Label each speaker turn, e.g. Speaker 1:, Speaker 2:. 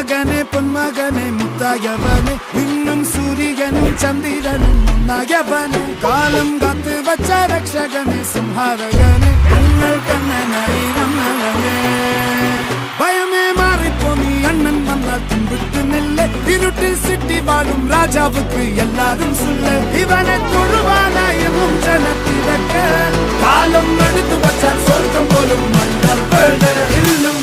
Speaker 1: மகனே பொன்மகனே முத்தாயவனே இன்னும் சூரியனும் சந்திரனும் முன்னாயவனே காலம் காத்து வச்ச ரக்ஷகனே சிம்ஹாரகனே உங்கள் கண்ணனை நம்மளனே பயமே மாறிப்போ நீ அண்ணன் வந்தால் தும்பிட்டு நெல்ல இருட்டில் சிட்டி வாழும் ராஜாவுக்கு எல்லாரும் சொல்ல இவனை தொழுவானாயமும் ஜனத்திறக்க காலம் எடுத்து வச்சால் சொர்க்கம் போலும் மன்னர் இன்னும்